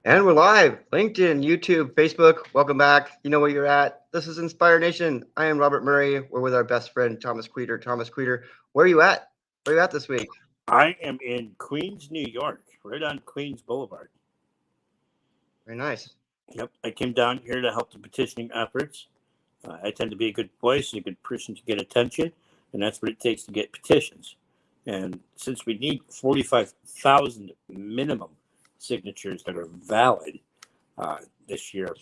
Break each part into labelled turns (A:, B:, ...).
A: And we're live. LinkedIn, YouTube, Facebook. Welcome back. You know where you're at. This is InspireNation. I am Robert Murray. We're with our best friend, Thomas Queter. Thomas Queter, where are you at? Where are you at this week?
B: I am in Queens, New York, right on Queens Boulevard.
A: Very nice.
B: Yep, I came down here to help the petitioning efforts. I tend to be a good voice, a good person to get attention, and that's what it takes to get petitions. And since we need 45,000 minimum signatures that are valid this year,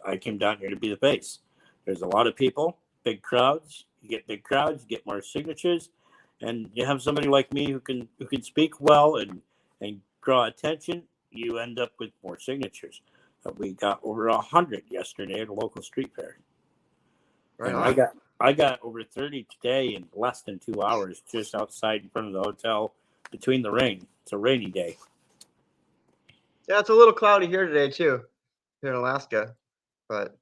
B: I came down here to be the face. There's a lot of people, big crowds. You get big crowds, you get more signatures, and you have somebody like me who can speak well and draw attention. You end up with more signatures. We got over 100 yesterday at a local street fair.
A: Right
B: And
A: on.
B: I got over 30 today in less than 2 hours, just outside in front of the hotel between the rain. It's a rainy day.
A: Yeah, it's a little cloudy here today too, here in Alaska. But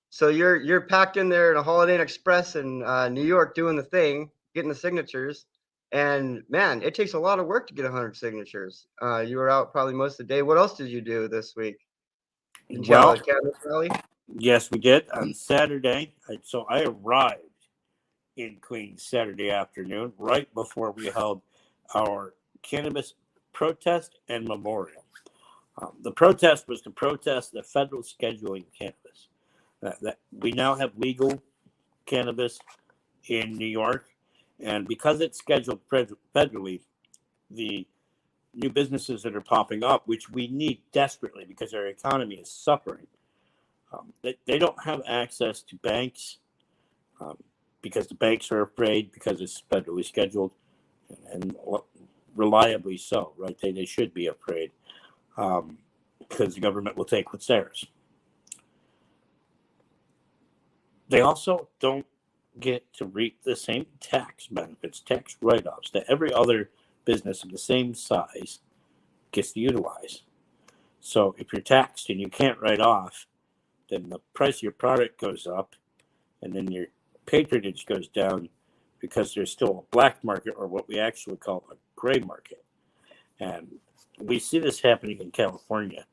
A: so you're packed in there in a Holiday Inn Express in New York doing the thing, getting the signatures. And man, it takes a lot of work to get 100 signatures. You were out probably most of the day. What else did you do this week? Did you have
B: Well,
A: a cannabis rally?
B: yes, we did on Saturday. So I arrived in Queens Saturday afternoon, right before we held our cannabis protest and memorial. The protest was to protest the federal scheduling of cannabis. That we now have legal cannabis in New York, and because it's scheduled federally, the new businesses that are popping up, which we need desperately because our economy is suffering, they don't have access to banks because the banks are afraid because it's federally scheduled, and reliably so, right? They should be afraid because the government will take what's theirs. They also don't get to reap the same tax benefits, tax write-offs that every other business of the same size gets to utilize. So if you're taxed and you can't write off, then the price of your product goes up, and then your patronage goes down because there's still a black market, or what we actually call a gray market. And we see this happening in California.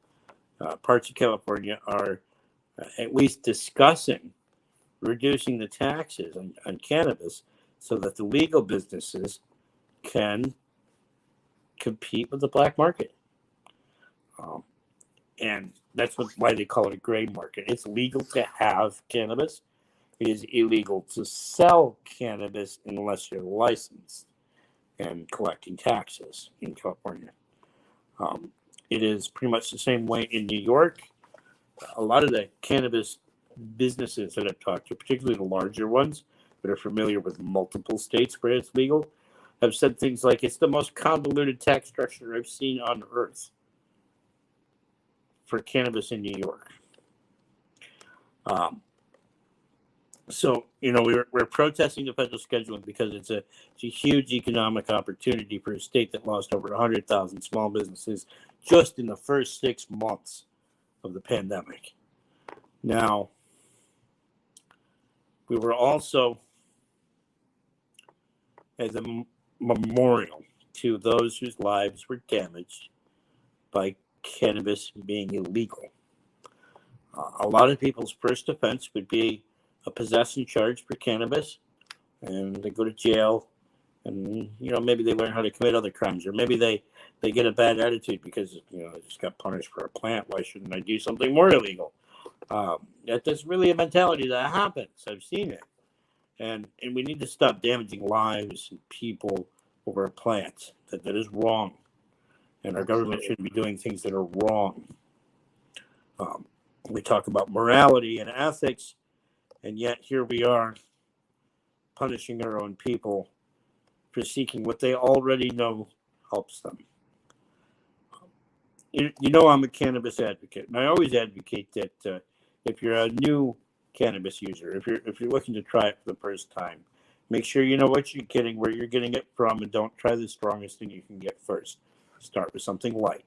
B: Parts of California are at least discussing reducing the taxes on cannabis so that the legal businesses can compete with the black market. And that's why they call it a gray market. It's legal to have cannabis. It is illegal to sell cannabis unless you're licensed and collecting taxes in California. It is pretty much the same way in New York. A lot of the cannabis businesses that I've talked to, particularly the larger ones that are familiar with multiple states where it's legal, have said things like, it's the most convoluted tax structure I've seen on earth for cannabis in New York. So, we're protesting the federal scheduling because it's a huge economic opportunity for a state that lost over 100,000 small businesses just in the first 6 months of the pandemic. Now, we were also, as a memorial to those whose lives were damaged by cannabis being illegal. A lot of people's first offense would be a possession charge for cannabis, and they go to jail, and maybe they learn how to commit other crimes, or maybe they get a bad attitude because they just got punished for a plant. Why shouldn't I do something more illegal? That's really a mentality that happens. I've seen it, and we need to stop damaging lives and people over a plant. That is wrong, and our government shouldn't be doing things that are wrong. We talk about morality and ethics, and yet here we are punishing our own people for seeking what they already know helps them. I'm a cannabis advocate, and I always advocate that if you're a new cannabis user, if you're looking to try it for the first time, make sure you know what you're getting, where you're getting it from, and don't try the strongest thing you can get first. Start with something light.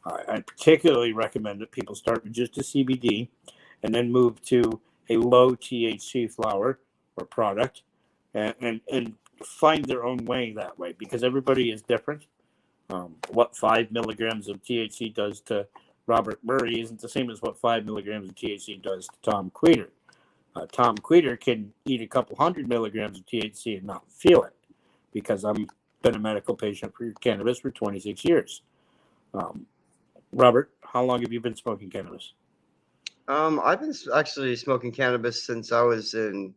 B: I particularly recommend that people start with just a CBD and then move to a low THC flower or product and find their own way that way, because everybody is different. What 5 milligrams of THC does to Robert Murray isn't the same as what 5 milligrams of THC does to Tom Queter. Tom Queter can eat a couple 100 milligrams of THC and not feel it, because I've been a medical patient for cannabis for 26 years. Robert, how long have you been smoking cannabis?
A: I've been actually smoking cannabis since I was in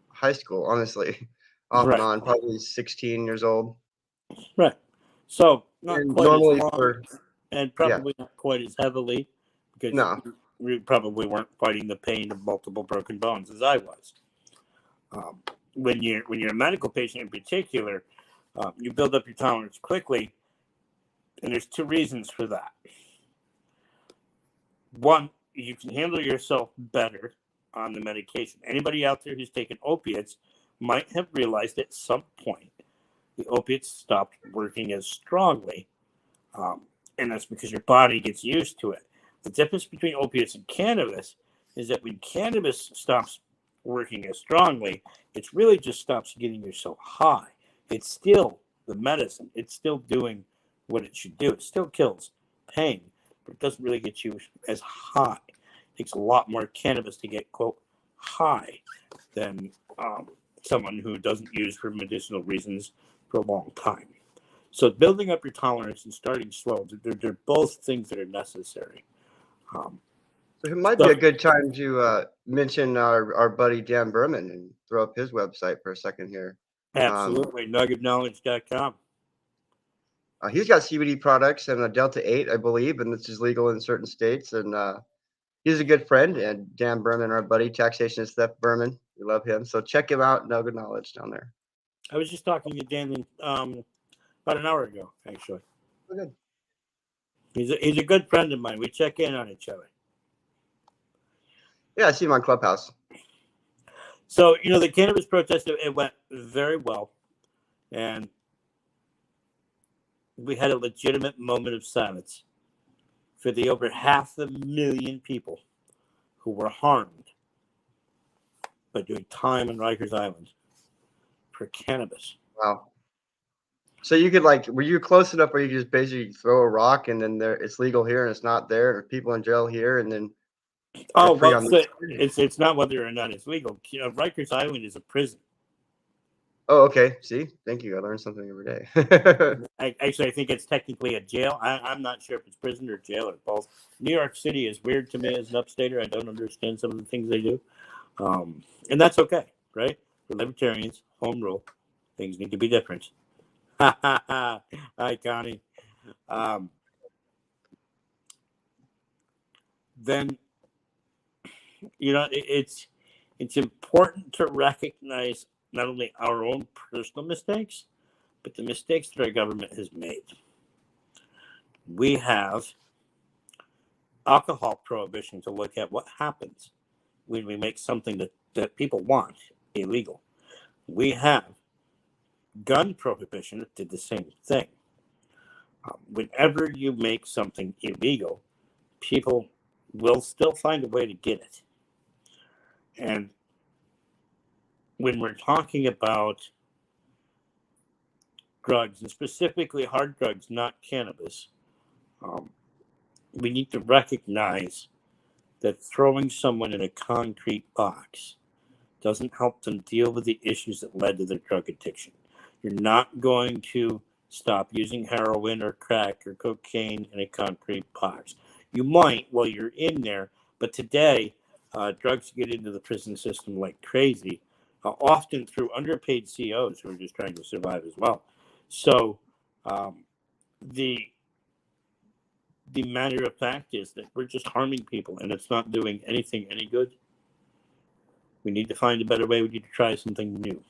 A: high school, honestly, off and on, probably 16 years old.
B: Right. So not
A: And
B: quite
A: normally
B: as long,
A: for
B: and probably not quite as heavily, because
A: no,
B: you probably weren't fighting the pain of multiple broken bones as I was. When you're a medical patient in particular, you build up your tolerance quickly, and there's two reasons for that. One, you can handle yourself better on the medication. Anybody out there who's taken opiates might have realized at some point the opiates stopped working as strongly, and that's because your body gets used to it. The difference between opiates and cannabis is that when cannabis stops working as strongly, it really just stops getting you so high. It's still the medicine. It's still doing what it should do. It still kills pain, but it doesn't really get you as high. It takes a lot more cannabis to get, quote, high than someone who doesn't use for medicinal reasons for a long time. So building up your tolerance and starting slow, they're both things that are necessary.
A: So it might be a good time to mention our buddy Dan Berman and throw up his website for a second here.
B: Absolutely, nuggetknowledge.com.
A: He's got CBD products and a Delta 8, I believe, and this is legal in certain states. And he's a good friend. And Dan Berman, our buddy, Taxation Theft Berman, we love him. So check him out, Nugget Knowledge down there.
B: I was just talking to Dan about an hour ago, actually.
A: Oh, good.
B: He's a good friend of mine. We check in on each other.
A: Yeah, I see him on Clubhouse.
B: So, the cannabis protest, it went very well. And we had a legitimate moment of silence for the over 500,000 people who were harmed by doing time on Rikers Island for cannabis.
A: Wow. So you could were you close enough where you could just basically throw a rock and then it's legal here and it's not there, and there's people in jail here, and then
B: it's not whether or not it's legal. Rikers Island is a prison.
A: Oh, okay. See, thank you. I learn something every day.
B: I think it's technically a jail. I'm not sure if it's prison or jail or both. New York City is weird to me as an upstater. I don't understand some of the things they do, and that's okay, right? For libertarians, home rule, things need to be different. Hi, Connie. Then, it's important to recognize not only our own personal mistakes, but the mistakes that our government has made. We have alcohol prohibition to look at what happens when we make something that people want illegal. We have gun prohibition that did the same thing. Whenever you make something illegal, people will still find a way to get it. And when we're talking about drugs, and specifically hard drugs, not cannabis, we need to recognize that throwing someone in a concrete box doesn't help them deal with the issues that led to their drug addiction. You're not going to stop using heroin or crack or cocaine in a concrete box. You might while you're in there, but today, drugs get into the prison system like crazy, often through underpaid COs who are just trying to survive as well. So the matter of fact is that we're just harming people, and it's not doing anything any good. We need to find a better way. We need to try something new.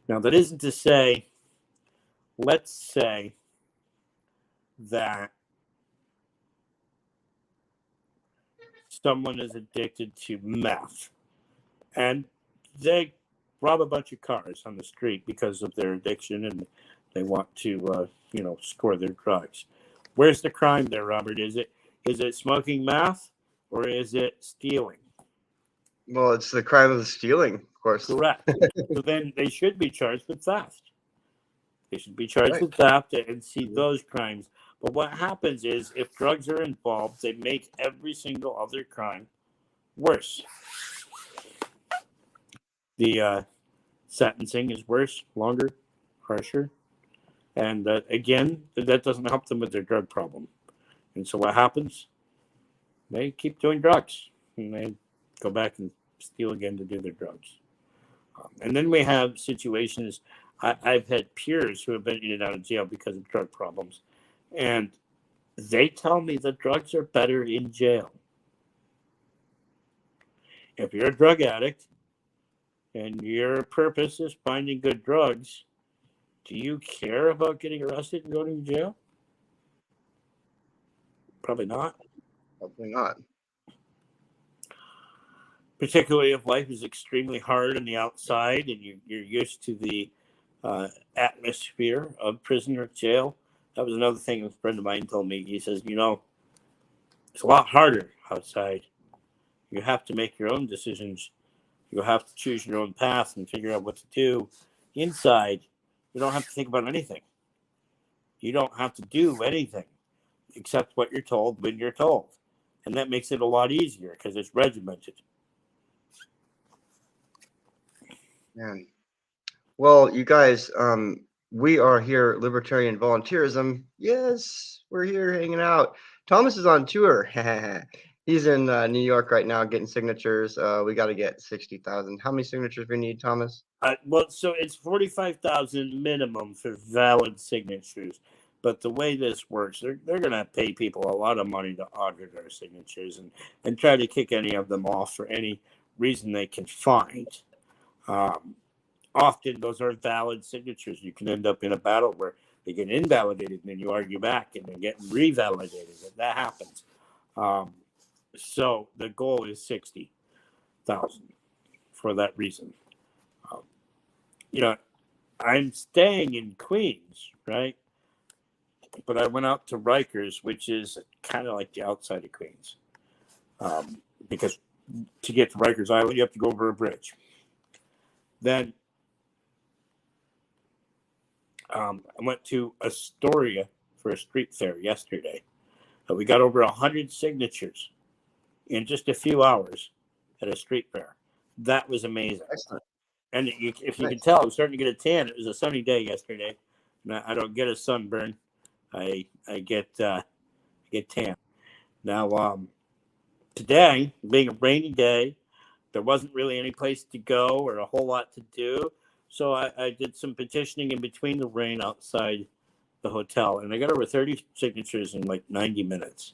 B: Now, that isn't to say, let's say that someone is addicted to meth and they rob a bunch of cars on the street because of their addiction and they want to, score their drugs. Where's the crime there, Robert? Is it smoking meth or is it stealing?
A: Well, it's the crime of stealing, of course.
B: Correct. So then they should be charged with theft. They should be charged with theft and see those crimes But what happens is if drugs are involved, they make every single other crime worse. The sentencing is worse, longer, harsher. And again, that doesn't help them with their drug problem. And so what happens? They keep doing drugs. And they go back and steal again to do their drugs. And then we have situations, I've had peers who have been in and out of jail because of drug problems. And they tell me that drugs are better in jail. If you're a drug addict and your purpose is finding good drugs, do you care about getting arrested and going to jail? Probably not.
A: Probably not.
B: Particularly if life is extremely hard on the outside and you're used to the atmosphere of prison or jail. That was another thing a friend of mine told me. He says, it's a lot harder outside. You have to make your own decisions. You have to choose your own path and figure out what to do. Inside, you don't have to think about anything. You don't have to do anything except what you're told when you're told. And that makes it a lot easier because it's regimented.
A: Man. Well, you guys, we are here at Libertarian Volunteerism. Yes, we're here hanging out. Thomas is on tour. He's in New York right now getting signatures. We got to get 60,000. How many signatures we need, Thomas?
B: Well, so it's 45,000 minimum for valid signatures. But the way this works, they're going to pay people a lot of money to audit our signatures and try to kick any of them off for any reason they can find. Often those are valid signatures. You can end up in a battle where they get invalidated and then you argue back and they get revalidated. That happens. So the goal is 60,000 for that reason. I'm staying in Queens, right? But I went out to Rikers, which is kind of like the outside of Queens. Because to get to Rikers Island, you have to go over a bridge. Then I went to Astoria for a street fair yesterday. We got over 100 signatures in just a few hours at a street fair. That was amazing.
A: Excellent.
B: And if you can tell, I was starting to get a tan. It was a sunny day yesterday. I don't get a sunburn. I get tan. Now, today, being a rainy day, there wasn't really any place to go or a whole lot to do. So I did some petitioning in between the rain outside the hotel. And I got over 30 signatures in like 90 minutes.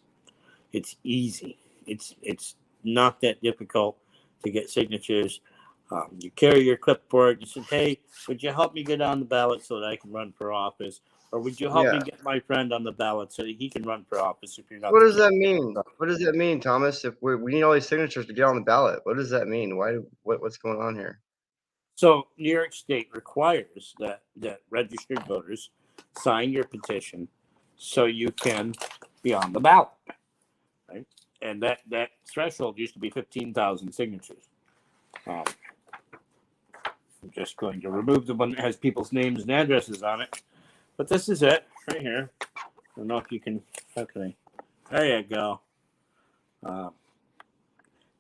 B: It's easy. It's not that difficult to get signatures. You carry your clipboard. You say, hey, would you help me get on the ballot so that I can run for office? Or would you help me get my friend on the ballot so that he can run for office if you're not?
A: What does that mean? What does that mean, Thomas? If we need all these signatures to get on the ballot, what does that mean? What's going on here?
B: So New York State requires that registered voters sign your petition so you can be on the ballot, right? And that threshold used to be 15,000 signatures. I'm just going to remove the one that has people's names and addresses on it. But this is it right here. I don't know if you can. Okay, there you go. Now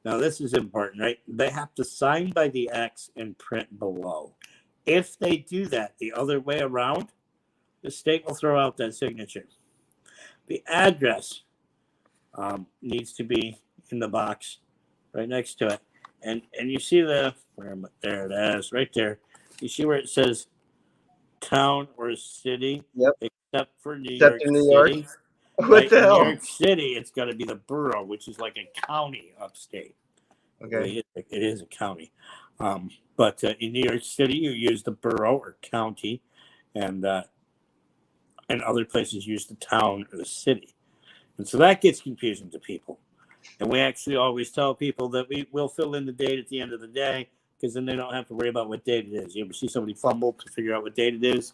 B: this is important, right? They have to sign by the X and print below. If they do that the other way around, the state will throw out that signature. The address needs to be in the box right next to it. And you see there it is, right there. You see where it says town or city?
A: Yep.
B: Except for New
A: Except
B: York
A: in New
B: City.
A: York? What the hell?
B: In New York City, it's going to be the borough, which is like a county upstate.
A: Okay.
B: It is a county. But in New York City, you use the borough or county, and other places use the town or the city. And so that gets confusing to people. And we actually always tell people that we will fill in the date at the end of the day, because then they don't have to worry about what date it is. You ever see somebody fumble to figure out what date it is?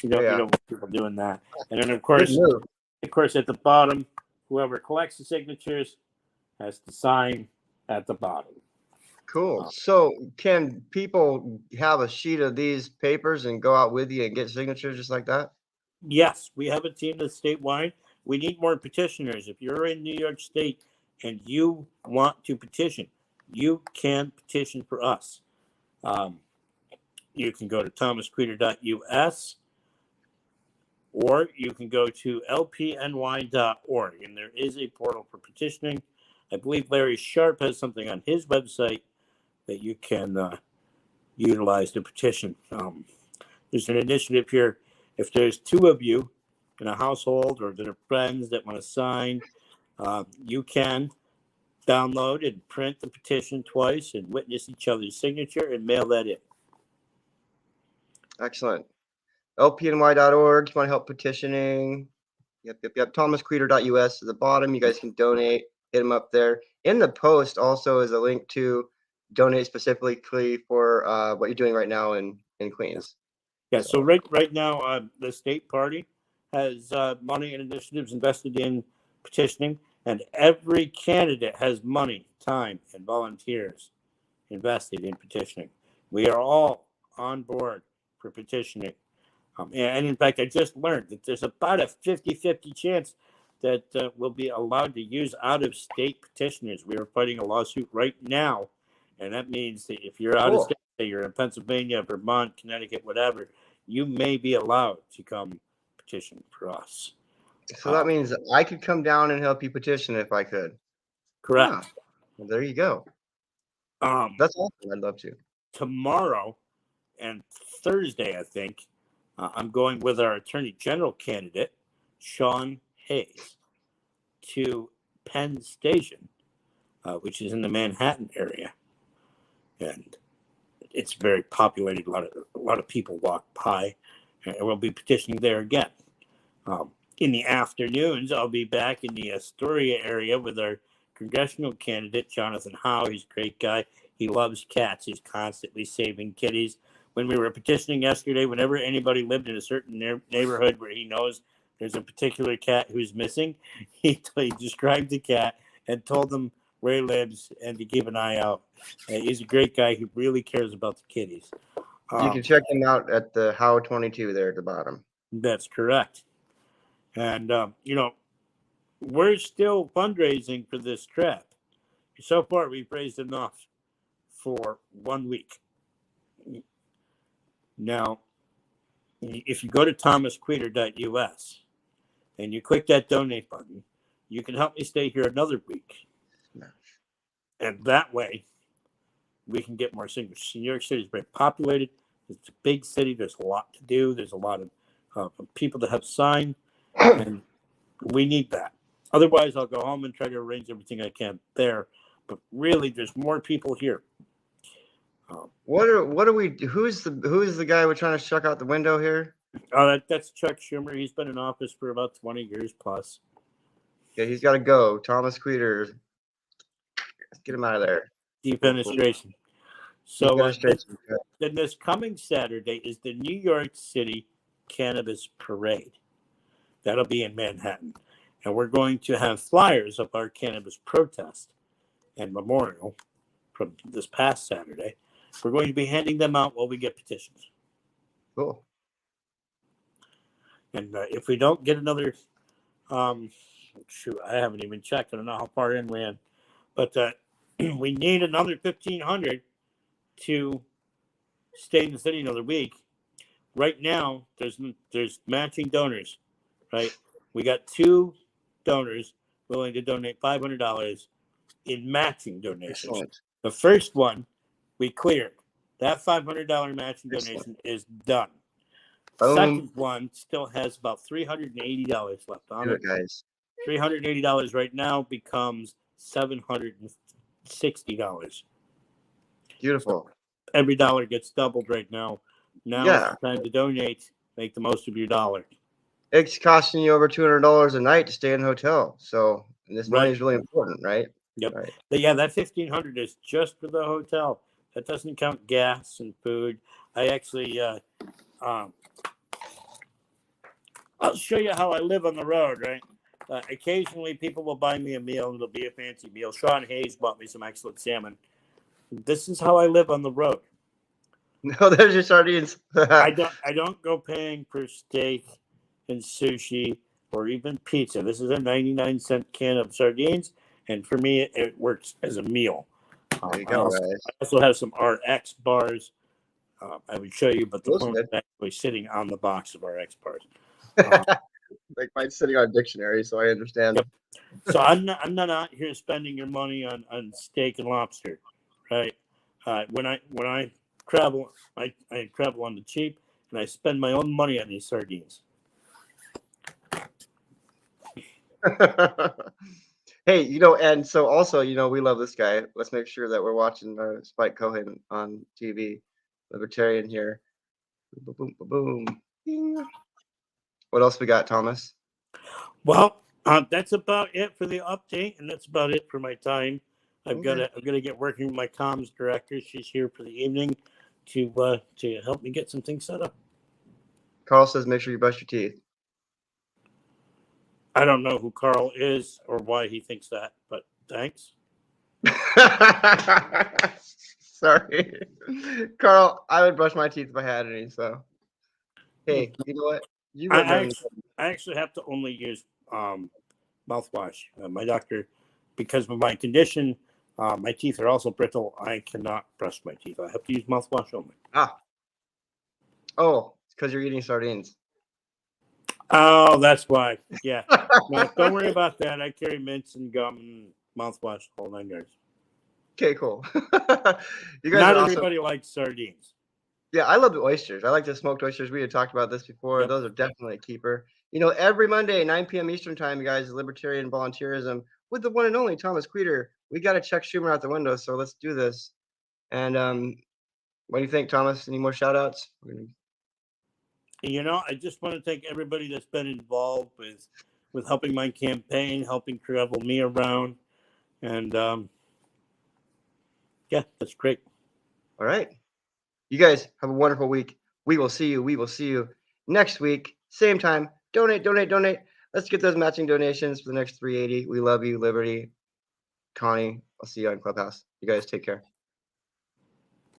B: You don't want people doing that. And then, of course, at the bottom, whoever collects the signatures has to sign at the bottom.
A: Cool. So can people have a sheet of these papers and go out with you and get signatures just like that?
B: Yes, we have a team that's statewide. we need more petitioners. If you're in New York State and you want to petition, you can petition for us. You can go to thomasqueeter.us, or you can go to lpny.org, and there is a portal for petitioning. I believe Larry Sharp has something on his website that you can utilize to petition. There's an initiative here. If there's two of you in a household or that are friends that want to sign, you can download and print the petition twice and witness each other's signature and mail that in.
A: Excellent. lpny.org. You want to help petitioning? Yep. thomasqueeter.us at the bottom. You guys can donate. Hit them up there. In the post also is a link to donate specifically for what you're doing right now in Queens.
B: Yeah, so right now, the state party has money and initiatives invested in petitioning, and every candidate has money, time, and volunteers invested in petitioning. We are all on board for petitioning. And in fact, I just learned that there's about a 50-50 chance that we'll be allowed to use out-of-state petitioners. We are fighting a lawsuit right now, and that means that if you're out of state, say you're in Pennsylvania, Vermont, Connecticut, whatever, you may be allowed to come petition for us.
A: So that means I could come down and help you petition if I could.
B: Correct.
A: Yeah. Well, there you go. That's awesome. I'd love to.
B: Tomorrow and Thursday, I think, I'm going with our Attorney General candidate, Sean Hayes, to Penn Station, which is in the Manhattan area. And it's very populated. A lot of people walk by, and we'll be petitioning there again. In the afternoons, I'll be back in the Astoria area with our congressional candidate, Jonathan Howe. He's a great guy. He loves cats. He's constantly saving kitties. When we were petitioning yesterday, whenever anybody lived in a certain neighborhood where he knows there's a particular cat who's missing, he described the cat and told them where he lives and to keep an eye out. He's a great guy. He really cares about the kitties.
A: You can check him out at the How 22 there at the bottom.
B: That's correct. And, we're still fundraising for this trip. So far, we've raised enough for 1 week. Now, if you go to thomasqueeter.us and you click that donate button, you can help me stay here another week. And that way, we can get more signatures. New York City is very populated. It's a big city. There's a lot to do. There's a lot of people that have signed, and we need that. Otherwise, I'll go home and try to arrange everything I can there. But really, there's more people here.
A: What are we? Who's the guy we're trying to chuck out the window here?
B: That's Chuck Schumer. He's been in office for about 20 years plus.
A: Yeah, he's got to go. Thomas Queeter. Let's get him out of there.
B: Defenestration. So then this coming Saturday is the New York City Cannabis Parade. That'll be in Manhattan. And we're going to have flyers of our cannabis protest and memorial from this past Saturday. We're going to be handing them out while we get petitions.
A: Cool.
B: And if we don't get another, I haven't even checked. I don't know how far in we in. But we need another 1,500 to stay in the city another week. Right now, there's matching donors, right? We got 2 donors willing to donate $500 in matching donations. Excellent. The first one we cleared. That $500 matching donation is done. The second one still has about $380 left on it. Guys. $380 right now becomes $760.
A: Beautiful.
B: So every dollar gets doubled right now. Now it's time to donate. Make the most of your dollar.
A: It's costing you over $200 a night to stay in a hotel. So this money is really important, right?
B: Yep.
A: Right.
B: But yeah, that $1,500 is just for the hotel. That doesn't count gas and food. I actually, I'll show you how I live on the road, right? Occasionally, people will buy me a meal, and it'll be a fancy meal. Sean Hayes bought me some excellent salmon. This is how I live on the road.
A: No, there's your sardines.
B: I don't go paying for steak and sushi or even pizza. This is a 99-cent can of sardines, and for me, it works as a meal.
A: There you
B: I
A: go, guys.
B: also have some RX bars. I would show you, but the
A: Those
B: phone
A: are
B: is actually sitting on the box of RX bars.
A: like mine's sitting on a dictionary, so I understand.
B: Yep. So I'm not out here spending your money on steak and lobster, right? When I travel, I travel on the cheap, and I spend my own money on these sardines.
A: Hey, and so also, we love this guy. Let's make sure that we're watching Spike Cohen on TV, Libertarian here. Boom, boom, boom, boom. Ding. What else we got, Thomas?
B: Well, that's about it for the update, and that's about it for my time. I'm
A: Okay.
B: gonna get working with my comms director. She's here for the evening to help me get some things set up.
A: Carl says make sure you brush your teeth.
B: I don't know who Carl is or why he thinks that, but thanks.
A: Sorry. Carl, I would brush my teeth if I had any, so. Hey, you know what? You got
B: I actually have to only use mouthwash. My doctor, because of my condition, my teeth are also brittle. I cannot brush my teeth. I have to use mouthwash only.
A: Oh, it's because you're eating sardines.
B: Oh, that's why. Yeah. No, don't worry about that. I carry mints and gum and mouthwash, whole 9 yards.
A: Okay, cool. You guys
B: Not
A: are
B: everybody likes sardines.
A: Yeah, I love the oysters. I like the smoked oysters. We had talked about this before.
B: Yep.
A: Those are definitely a keeper. Every Monday, 9 p.m. Eastern time, you guys, Libertarian Volunteerism with the one and only Thomas Queter. We got to check Schumer out the window, so let's do this. And what do you think, Thomas? Any more shout outs?
B: I just want to thank everybody that's been involved with helping my campaign, helping travel me around. And yeah, that's great.
A: All right. You guys have a wonderful week. We will see you next week. Same time. Donate. Let's get those matching donations for the next 380. We love you, Liberty. Connie, I'll see you on Clubhouse. You guys take care.